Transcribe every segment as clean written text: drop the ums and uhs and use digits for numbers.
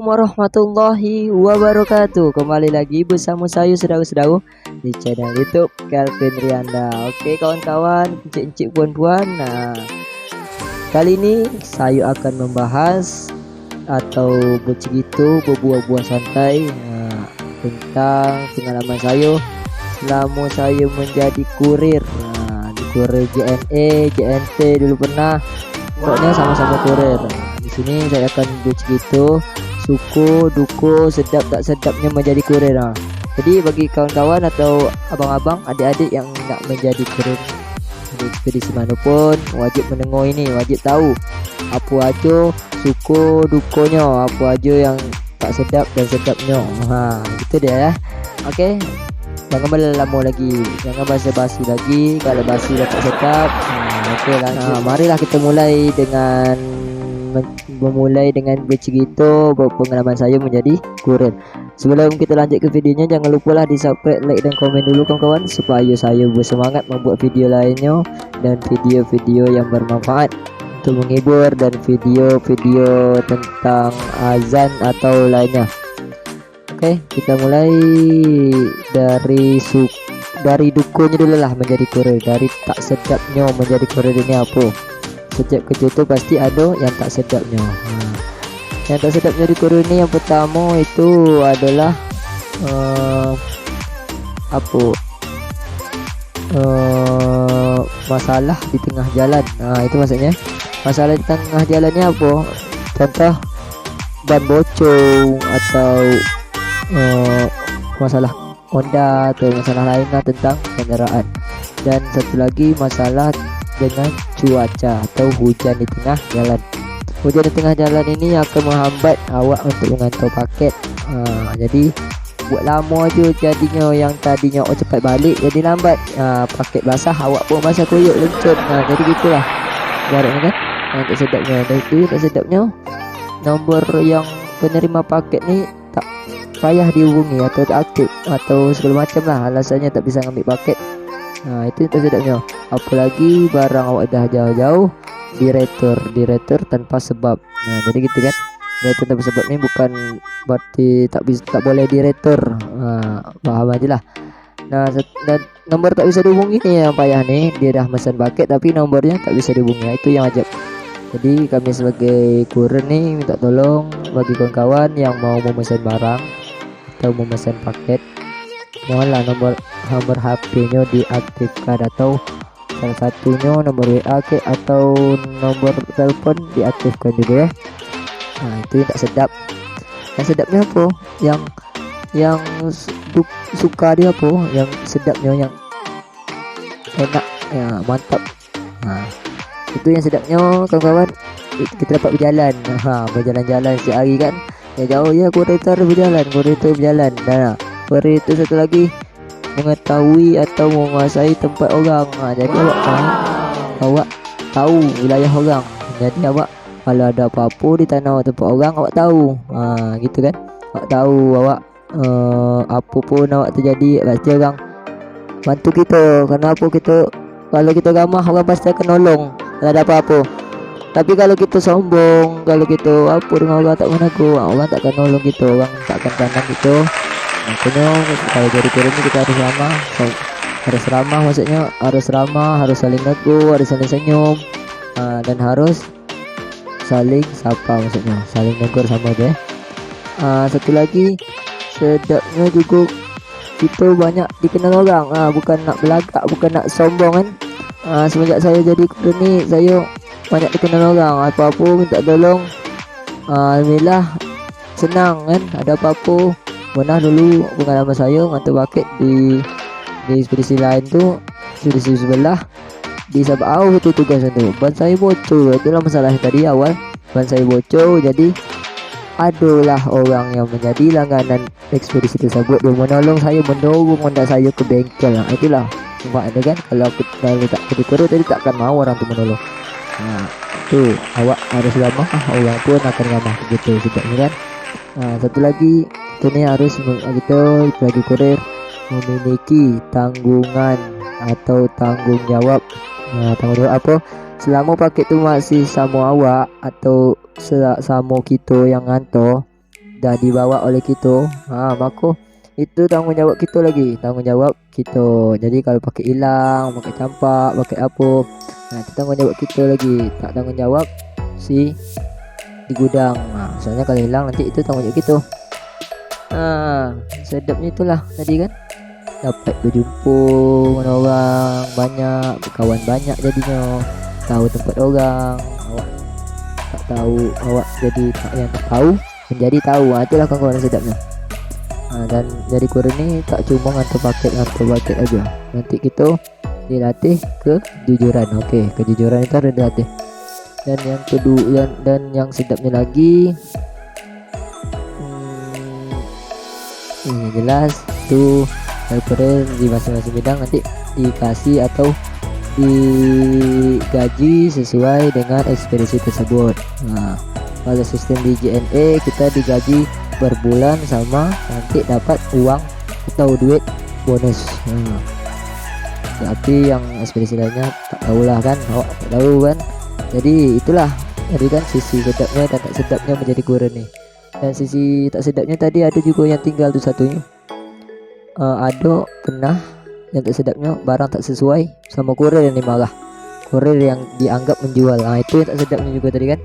warahmatullahi wabarakatuh. Kembali lagi bersama saya saudara-saudara di channel YouTube Calvin Rianda. Oke kawan-kawan, encik-encik puan-puan. Nah, kali ini saya akan membahas atau berbuah-buah santai tentang pengalaman saya selama saya menjadi kurir. Nah, di kurir JNE, JNT dulu pernah. Pokoknya sama-sama kurir. Di sini saya akan bercerita suku, duku, sedap tak sedapnya menjadi kurir. Jadi bagi kawan-kawan atau abang-abang, adik-adik yang nak menjadi kurir di ekspedisi manapun, wajib mendengar ini, wajib tahu apa aja suku dukunya, apa aja yang tak sedap dan sedapnya. Gitu dia ya. Oke. Jangan berlama lagi, jangan basa-basi lagi. Kalau basi dah tak sedap, okey lanjut. Marilah kita mulai dengan bercerita pengalaman saya menjadi kurir. Sebelum kita lanjut ke videonya, jangan lupa di subscribe, like dan komen dulu kawan-kawan, supaya saya bersemangat membuat video lainnya dan video-video yang bermanfaat untuk menghibur dan video-video tentang azan atau lainnya. Oke, kita mulai dari dukunya dulu lah menjadi kurir. Dari tak sedapnya menjadi kurir ini apa? Setiap kerja tu pasti ada yang tak sedapnya. Yang tak sedapnya di kurir ini yang pertama itu adalah masalah di tengah jalan. Itu maksudnya masalah di tengah jalannya apa? Contoh ban bocor atau masalah Honda atau masalah lainnya tentang kendaraan. Dan satu lagi masalah dengan cuaca atau hujan di tengah jalan. Hujan di tengah jalan ini akan menghambat awak untuk mengantar paket. Jadi buat lama aja jadinya, yang tadinya cepat balik jadi lambat. Paket basah awak pun basah koyok lencur. Jadi gitulah ibaratnya kan. Yang tak sedapnya, dan itu tak sedapnya nombor yang penerima paket ni tak payah dihubungi atau tak aktif atau segala macam lah, alasannya tak bisa ngambil paket. Itu tak sedapnya. Apalagi barang awak dah jauh-jauh diretur tanpa sebab. Jadi gitu kan, diretur tanpa sebab ni bukan berarti tak boleh diretur. Paham aja lah. Dan nomor tak bisa dihubungi ni yang payah ni. Dia dah pesan paket tapi nomornya tak bisa dihubungi. Itu yang ajab. Jadi kami sebagai kurir ni minta tolong bagi kawan-kawan yang mau memesan barang atau memesan paket, mohonlah nomor HP-nya diaktifkan, atau salah satunya nomor WA atau nomor telepon diaktifkan juga ya. Itu yang tak sedap. Yang sedapnya apa? Yang suka dia apa? Yang sedapnya, yang enak, ya mantap. Itu yang sedapnya kawan-kawan. Kita dapat berjalan, berjalan-jalan setiap hari kan. Ya jauh ya, kurir berjalan. Dan kurir itu satu lagi mengetahui atau menguasai tempat orang. Jadi awak tahu wilayah orang. Jadi awak kalau ada apa-apa di tanah tempat orang, awak tahu. Gitu kan. Awak tahu, awak apa pun awak terjadi, pasti orang bantu kita. Kenapa kalau kita ramah, orang pasti akan nolong kalau ada apa-apa. Tapi kalau kita sombong, kalau kita apa dengan orang tak menaku, orang tak akan nolong kita, orang tak akan pandang kita. Makanya kalau jadi kurir ni kita harus ramah, maksudnya harus ramah, harus saling nego, harus saling senyum, dan harus saling sapa, maksudnya saling negur sama dia. Satu lagi sedapnya juga, kita banyak dikenal orang. Bukan nak belagak, bukan nak sombong kan. Semenjak saya jadi kurir ni, saya banyak dikenal orang. Apa-apa minta tolong, alhamdulillah senang kan. Ada apa-apa, pernah dulu pengalaman saya ngantar paket di ekspedisi lain tu, ekspedisi sebelah di Sabau itu tugas tu. Ban saya bocor, itulah masalah tadi awal. Ban saya bocor, jadi adalah orang yang menjadi langganan ekspedisi tersebut, dia menolong saya, mendorong Honda saya ke bengkel. Itulah sebabnya kan, kalau tak kurir tadi takkan mau orang tu menolong. Tu awak harus ramah, orang pun akan ramah begitu sebabnya kan. Satu lagi kita ni harus kita sebagai kurir memiliki tanggungan atau tanggung jawab. Tanggung jawab apa? Selama paket tu masih sama awak atau sama kita yang hantar, dah dibawa oleh kita, maka itu tanggung jawab kita lagi, tanggung jawab kita. Jadi kalau pakai hilang, pakai campak, pakai apa, itu tanggung jawab kita lagi, tak tanggung jawab si di gudang. Soalnya kalau hilang nanti itu tanggung jawab kita. Sedapnya itulah tadi kan, dapat berjumpa dengan orang banyak, berkawan banyak, jadinya tahu tempat orang. Awak tak tahu, awak jadi yang tak tahu menjadi tahu. Itulah kawan-kawan sedapnya. Dan jadi kurir ini tak cuma ngantar paket aja, nanti kita dilatih kejujuran. Oke, kejujuran itu harus dilatih. Dan yang kedua, dan yang sedapnya lagi, ini jelas tuh kurir di masing-masing bidang nanti dikasih atau digaji sesuai dengan ekspedisi tersebut. Kalau sistem di JNE kita digaji per bulan sama nanti dapat uang atau duit bonus. Tapi yang ekspedisi lainnya tak tahulah kan, tak tahu kan. Jadi itulah tadi kan sisi sedapnya dan tak sedapnya menjadi kurir nih. Dan sisi tak sedapnya tadi ada juga yang tinggal tuh satunya. Ada pernah yang tak sedapnya barang tak sesuai sama kurir yang dimarah, kurir yang dianggap menjual. Itu yang tak sedapnya juga tadi kan.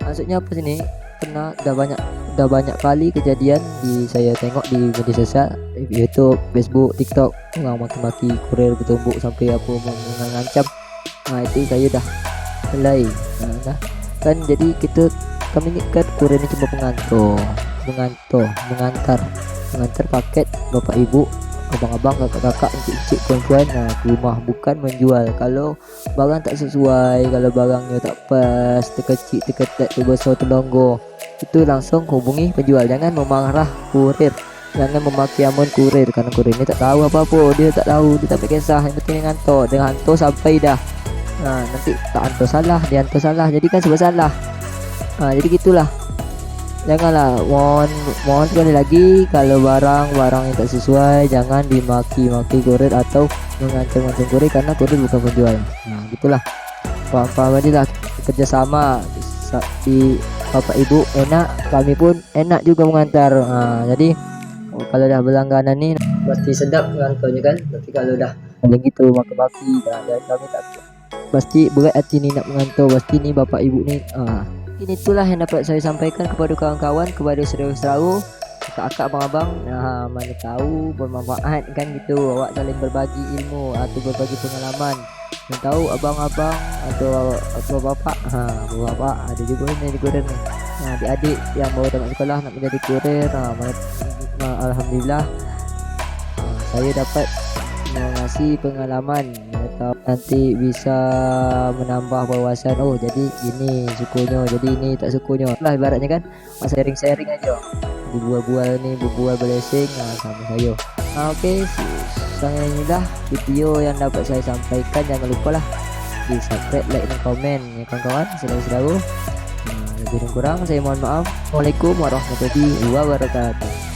Maksudnya apa sini? Pernah udah banyak kali kejadian saya tengok di media sosial, YouTube, Facebook, TikTok, orang maki-maki kurir bertumbuk sampai apa mengancam. Itu saya dah mulai kan. Jadi kami ini kan kurir ini cuma mengantar paket bapak ibu, abang-abang, kakak-kakak, encik-encik, kawan-kawan ke rumah, bukan menjual. Kalau barang tak sesuai, kalau barangnya tak pas, terkecil, terketat, terbesar, terlonggar, itu langsung hubungi penjual. Jangan memarah kurir, jangan memaki amun kurir, karena kurir ini tak tahu apa-apa, dia tak tahu, dia tak pakai kisah. Yang penting dia ngantor sampai dah. Nanti tak antar salah, dia antar salah, jadi kan sebab salah. Jadi gitulah. Janganlah, mohon sekali lagi, kalau barang yang tak sesuai jangan dimaki-maki kurir atau mengancam-ancam kurir, karena kurir bukan penjual. Gitulah, paham aja lah. Kerjasama di bapak ibu enak, kami pun enak juga mengantar. Jadi kalau dah berlangganan nih pasti sedap ngantornya kan. Tapi kalau dah begitu maki-maki, dan kami tak pasti berat hati nih nak mengantar. Pasti nih bapak ibu nih. Ini itulah yang dapat saya sampaikan kepada kawan-kawan, kepada saudara-saudara, kakak, abang-abang. Mana tahu bermanfaat kan gitu, awak saling berbagi ilmu atau berbagi pengalaman. Yang tahu abang-abang atau bapak, bapak ada juga yang jadi kurir nih. Adik-adik yang baru tamat sekolah nak menjadi kurir, alhamdulillah saya dapat mengasih pengalaman atau nanti bisa menambah wawasan. Jadi ini sukunya, jadi ini tak sukunya lah, ibaratnya kan sharing-sharing aja, berbual blessing sama saya. Oke, sampai inilah video yang dapat saya sampaikan. Jangan lupa lah di subscribe, like, dan komen ya kawan-kawan, saudara-saudara. Lebih dan kurang saya mohon maaf. Assalamualaikum warahmatullahi wabarakatuh.